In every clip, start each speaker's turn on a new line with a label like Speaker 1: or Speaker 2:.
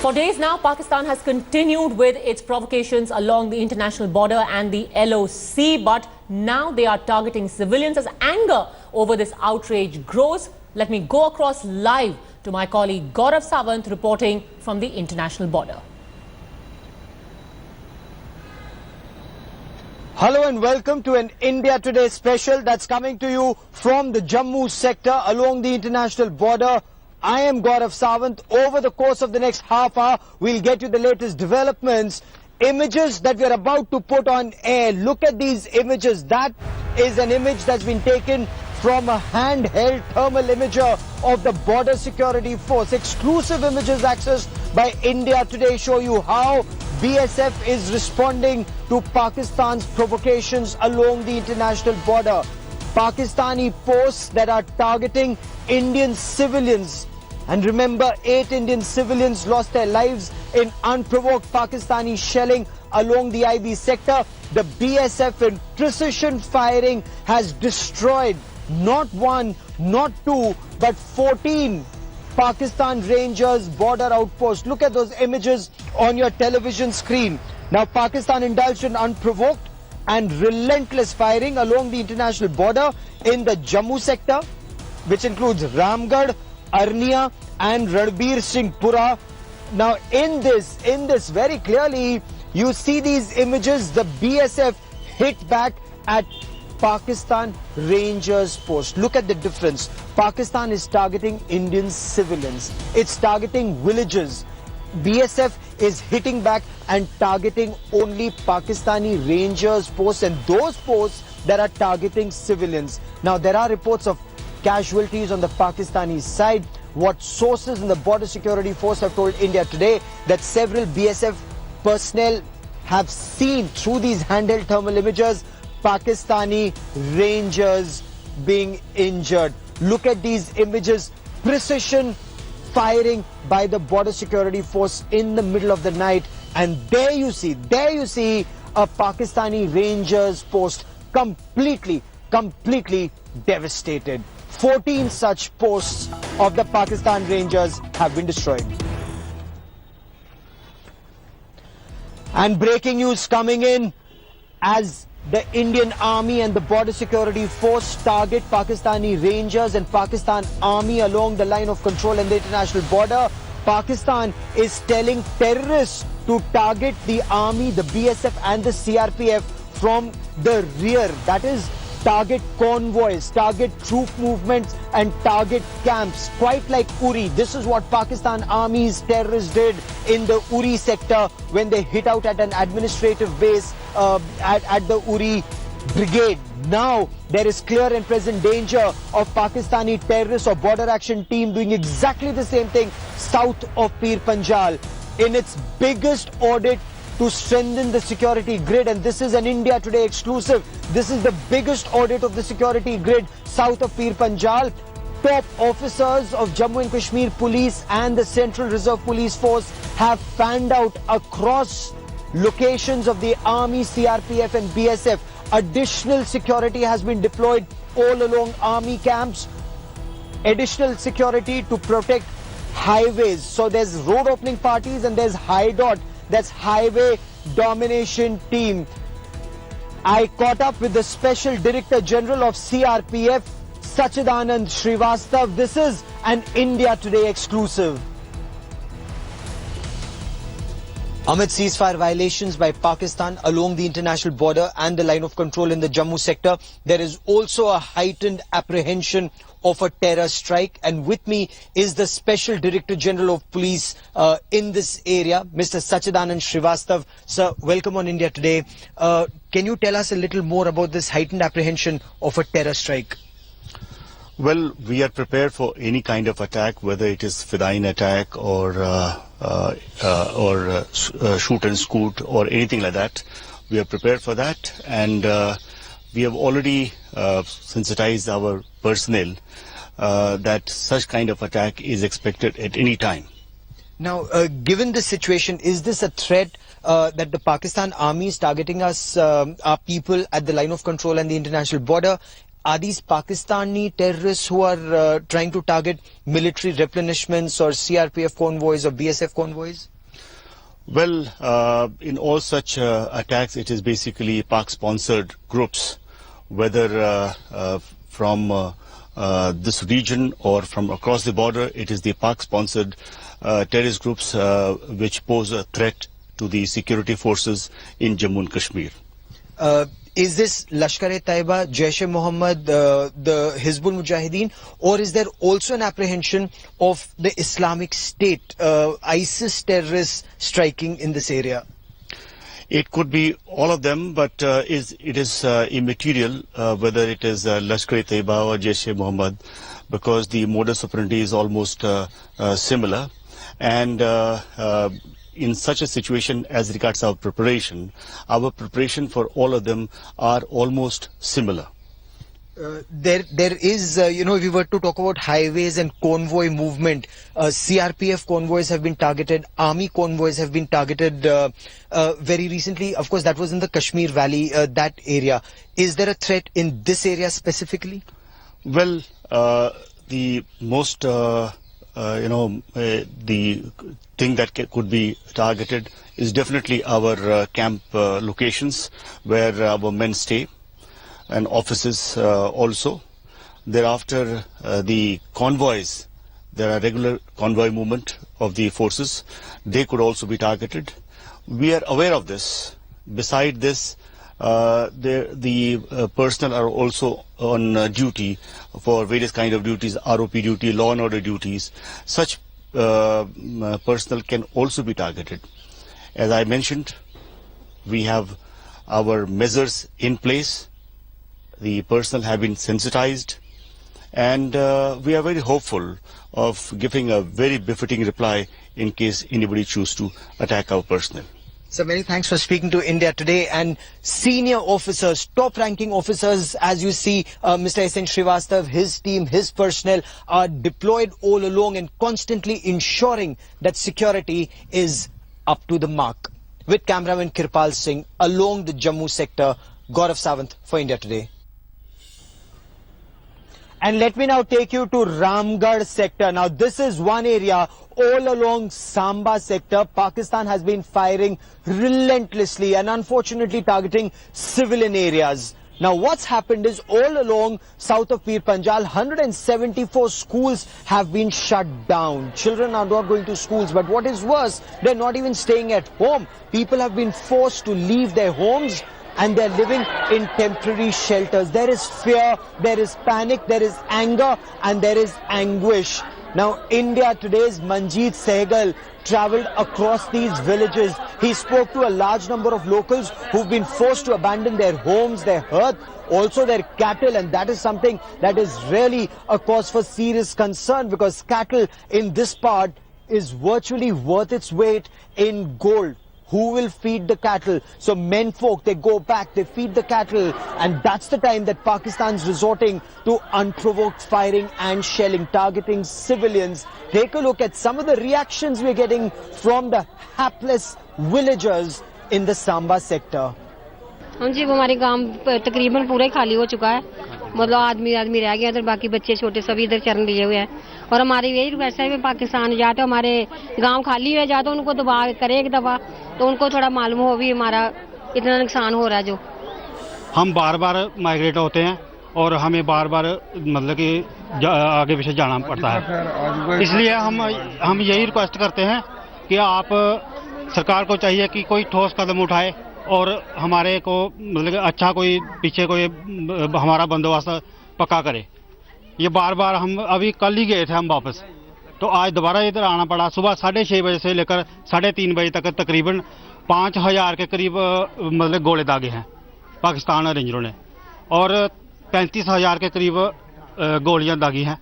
Speaker 1: For days now, Pakistan has continued with its provocations along the international border and the LOC, but now they are targeting civilians as anger over this outrage grows. Let me go across live to my colleague Gaurav Sawant reporting from the international border.
Speaker 2: Hello and welcome to an India Today special that's coming to you from the Jammu sector along the international border. I am Gaurav Sawant. Over the course of the next half hour, we'll get you the latest developments. Images that we're about to put on air. Look at these images. That is an image that's been taken from a handheld thermal imager of the Border Security Force. Exclusive images accessed by India Today show you how BSF is responding to Pakistan's provocations along the international border. Pakistani posts that are targeting Indian civilians. And remember, 8 Indian civilians lost their lives in unprovoked Pakistani shelling along the IB sector. The BSF in precision firing has destroyed not one, not two, but 14 Pakistan Rangers border outposts. Look at those images on your television screen. Now, Pakistan indulged in unprovoked and relentless firing along the international border in the Jammu sector, which includes Ramgarh, Arnia and Ranbir Singh Pura. Now in this very clearly you see these images. The BSF hit back at Pakistan Rangers post. Look at the difference. Pakistan is targeting Indian civilians. It's targeting villages. BSF is hitting back and targeting only Pakistani Rangers posts and those posts that are targeting civilians. Now there are reports of casualties on the Pakistani side. What sources in the Border Security Force have told India Today that several BSF personnel have seen through these handheld thermal imagers Pakistani Rangers being injured. Look at these images. Precision firing by the Border Security Force in the middle of the night, and there you see a Pakistani Rangers post completely devastated. 14 such posts of the Pakistan Rangers have been destroyed. And breaking news coming in as the Indian Army and the Border Security Force target Pakistani Rangers and Pakistan Army along the line of control and the international border. Pakistan is telling terrorists to target the Army, the BSF and the CRPF from the rear. That is, target convoys, target troop movements and target camps, quite like Uri. This is what Pakistan Army's terrorists did in the Uri sector when they hit out at an administrative base at the Uri brigade. Now there is clear and present danger of Pakistani terrorists or border action team doing exactly the same thing south of Pir Panjal in its biggest audit to strengthen the security grid. And this is an India Today exclusive. This is the biggest audit of the security grid south of Pir Panjal. Top officers of Jammu and Kashmir Police and the Central Reserve Police Force have fanned out across locations of the Army, CRPF and BSF. Additional security has been deployed all along Army camps. Additional security to protect highways. So there's road opening parties and there's HIDOT. That's Highway Domination Team. I caught up with the Special Director General of CRPF, Sachidanand Srivastav. This is an India Today exclusive. Amid ceasefire violations by Pakistan along the international border and the line of control in the Jammu sector, there is also a heightened apprehension of a terror strike. And with me is the Special Director General of Police in this area, Mr. Sachidanand Srivastav. Sir, welcome on India Today. Can you tell us a little more about this heightened apprehension of a terror strike?
Speaker 3: Well, we are prepared for any kind of attack, whether it is Fidayeen attack or shoot and scoot or anything like that. We are prepared for that, and we have already sensitized our personnel that such kind of attack is expected at any time.
Speaker 2: Now, given the situation, is this a threat that the Pakistan Army is targeting us, our people at the line of control and the international border? are these Pakistani terrorists who are trying to target military replenishments or CRPF convoys or BSF convoys?
Speaker 3: Well, in all such attacks, it is basically Pak-sponsored groups, whether from this region or from across the border. It is the Pak-sponsored terrorist groups which pose a threat to the security forces in Jammu and Kashmir.
Speaker 2: Is this Lashkar-e-Taiba, Jaish-e-Mohammed, the Hizbul Mujahideen, or is there also an apprehension of the Islamic State, ISIS terrorists striking in this area?
Speaker 3: It could be all of them, but it is immaterial whether it is Lashkar-e-Taiba or Jaish-e-Mohammed, because the modus operandi is almost similar. And in such a situation, as regards our preparation for all of them are almost similar.
Speaker 2: There is, if we were to talk about highways and convoy movement, CRPF convoys have been targeted, army convoys have been targeted very recently. Of course, that was in the Kashmir Valley, that area. Is there a threat in this area specifically?
Speaker 3: Well, the most, the thing that could be targeted is definitely our camp locations where our men stay, and offices also. Thereafter, the convoys, there are regular convoy movement of the forces. They could also be targeted. We are aware of this. Beside this, the personnel are also on duty for various kind of duties, ROP duty, law and order duties. Such personnel can also be targeted. As I mentioned, we have our measures in place. The personnel have been sensitized, and we are very hopeful of giving a very befitting reply in case anybody choose to attack our personnel.
Speaker 2: So many thanks for speaking to India Today. And senior officers, top-ranking officers, as you see, Mr. S.N. Srivastav, his team, his personnel are deployed all along and constantly ensuring that security is up to the mark. With cameraman Kirpal Singh along the Jammu sector, Gaurav Sawant for India Today. And let me now take you to Ramgarh sector. Now this is one area all along Samba sector. Pakistan has been firing relentlessly and unfortunately targeting civilian areas. Now what's happened is all along south of Pir Panjal, 174 schools have been shut down. Children are not going to schools, but what is worse, they're not even staying at home. People have been forced to leave their homes and they're living in temporary shelters. There is fear, there is panic, there is anger, and there is anguish. Now, India Today's Manjeet Sehgal travelled across these villages. He spoke to a large number of locals who've been forced to abandon their homes, their hearth, also their cattle, and that is something that is really a cause for serious concern, because cattle in this part is virtually worth its weight in gold. Who will feed the cattle? So men folk, they go back, they feed the cattle, and that's the time that Pakistan's resorting to unprovoked firing and shelling, targeting civilians. Take a look at some of the reactions we're getting from the hapless villagers in the Samba sector.
Speaker 4: हाँ जी, वो हमारे गांव तकरीबन पूरा ही खाली हो चुका है. मतलब आदमी रह गया, इधर बाकी बच्चे छोटे सभी इधर चरण लिए हुए हैं. और हमारी यही रिक्वेस्ट है कि पाकिस्तान जाते हमारे गांव खाली है, जाते उनको दबा करे एक दफा, तो उनको थोड़ा मालूम हो भी हमारा इतना नुकसान हो रहा है. जो
Speaker 5: हम बार बार माइग्रेट होते हैं और हमें बार बार मतलब कि आगे पीछे जाना पड़ता है. इसलिए हम यही रिक्वेस्ट करते हैं कि आप सरकार को चाहिए कि कोई ठोस कदम उठाए और हमारे को मतलब अच्छा कोई पीछे कोई हमारा बंदोबस्त पक्का करे. ये बार बार हम अभी कल ही गए थे हम वापस, तो आज दोबारा इधर आना पड़ा. सुबह 6:30 बजे से लेकर 3:30 बजे तक तकरीबन 5000 के करीब मतलब गोले दागे हैं पाकिस्तान रेंजरों ने, और 35,000 के करीब गोलियां दागी हैं.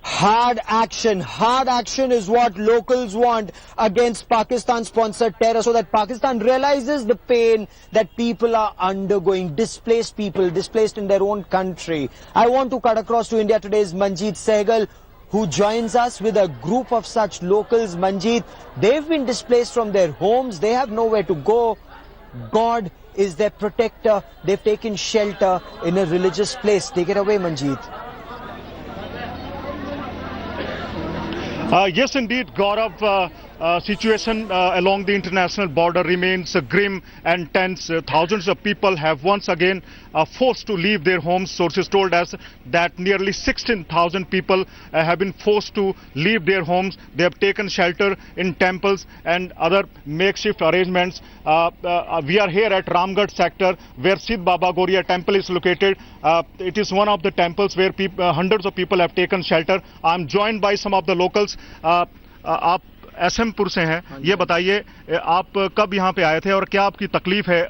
Speaker 2: Hard action is what locals want against Pakistan-sponsored terror, so that Pakistan realizes the pain that people are undergoing, displaced people, displaced in their own country. I want to cut across to India Today's Manjeet Sehgal, who joins us with a group of such locals. Manjeet, they've been displaced from their homes, they have nowhere to go. God is their protector. They've taken shelter in a religious place. Take it away, Manjeet.
Speaker 6: Yes, indeed, Gaurav. Situation along the international border remains grim and tense. Thousands of people have once again forced to leave their homes. Sources told us that nearly 16,000 people have been forced to leave their homes. They have taken shelter in temples and other makeshift arrangements. We are here at Ramgarh sector where Sidh Baba Goriya temple is located. It is one of the temples where hundreds of people have taken shelter. I am joined by some of the locals. आप एसएमपुर से हैं, ये बताइए आप कब यहाँ पे आए थे और क्या आपकी तकलीफ है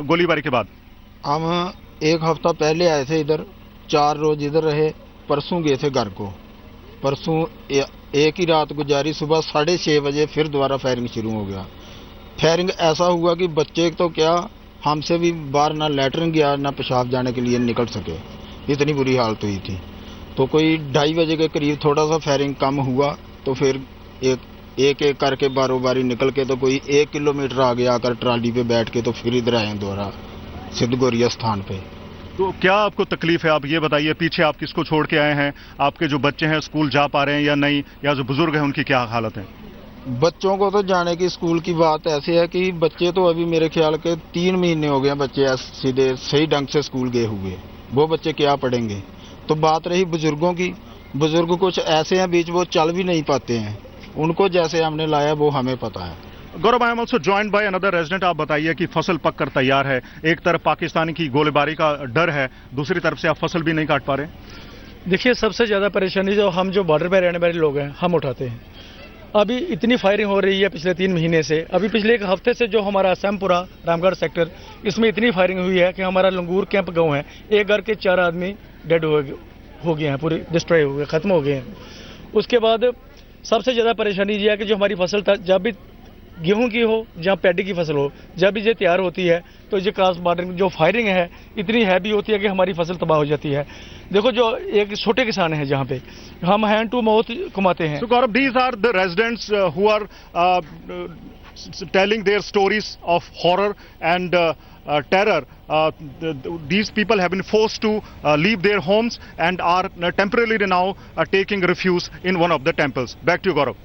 Speaker 6: गोलीबारी के बाद?
Speaker 7: हम एक हफ्ता पहले आए थे इधर, 4 रोज इधर रहे, परसों गए थे घर को। परसों एक ही रात गुजारी, सुबह 6:30 बजे फिर दोबारा फायरिंग शुरू हो गया। फायरिंग ऐसा हुआ कि बच्चे तो क्या, हमसे भी बाहर ना लैटरिन गया ना पेशाब जाने के लिए निकल सके, इतनी बुरी हालत हुई थी। तो कोई 2:30 बजे के करीब थोड़ा सा फायरिंग कम हुआ, तो फिर एक करके बारो बारी निकल के तो कोई 1 किलोमीटर आगे आकर ट्राली पे बैठ के तो फिर इधर आए दोबारा सिद्ध गोरिया स्थान पे।
Speaker 6: तो क्या आपको तकलीफ है, आप ये बताइए, पीछे आप किसको छोड़ के आए हैं? आपके जो बच्चे हैं स्कूल जा पा रहे हैं या नहीं, या जो बुजुर्ग हैं उनकी क्या हालत है?
Speaker 7: बच्चों को तो जाने की स्कूल की बात ऐसे है कि बच्चे तो अभी मेरे ख्याल के 3 महीने हो गए बच्चे सीधे सही ढंग से स्कूल गए हुए, वो बच्चे क्या पढ़ेंगे? तो बात रही बुजुर्गों की, बुजुर्ग कुछ ऐसे हैं बीच वो चल भी नहीं पाते हैं, उनको जैसे हमने लाया वो हमें पता है।
Speaker 6: Gaurav, I am also joined by another resident. आप बताइए कि फसल पक कर तैयार है, एक तरफ पाकिस्तानी की गोलीबारी का डर है, दूसरी तरफ से आप फसल भी नहीं काट पा रहे।
Speaker 8: देखिए, सबसे ज़्यादा परेशानी जो बॉर्डर पर रहने वाले लोग हैं हम उठाते हैं। अभी इतनी फायरिंग हो रही है पिछले 3 महीने से, अभी पिछले 1 हफ्ते से जो हमारा असमपुरा रामगढ़ सेक्टर, इसमें इतनी फायरिंग हुई है कि हमारा लंगूर कैंप गाँव है, एक घर के 4 आदमी डेड हो गए हैं, पूरे डिस्ट्रॉय हो गए, खत्म हो गए हैं। उसके बाद सबसे ज़्यादा परेशानी ये है कि जो हमारी फसल जब भी गेहूं की हो या पैडी की फसल हो, जब भी ये तैयार होती है तो ये क्रॉस बॉर्डर जो फायरिंग है इतनी हैवी होती है कि हमारी फसल तबाह हो जाती है। देखो, जो एक छोटे किसान हैं जहाँ पे हम हैंड टू माउथ कमाते हैं।
Speaker 6: So Gaurav, these are the residents who are telling their stories of horror and terror. These people have been forced to leave their homes and are temporarily now taking refuge in one of the temples. Back to you, Gaurav.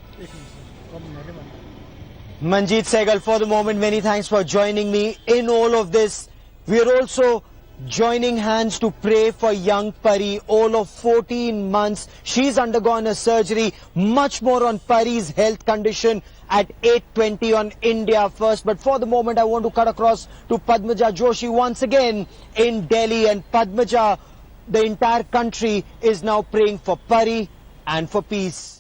Speaker 2: Manjeet Sehgal, for the moment, many thanks for joining me in all of this. We are also joining hands to pray for young Pari, all of 14 months. She's undergone a surgery. Much more on Pari's health condition at 8:20 on India First. But for the moment, I want to cut across to Padmaja Joshi once again in Delhi. And Padmaja, the entire country is now praying for Pari and for peace.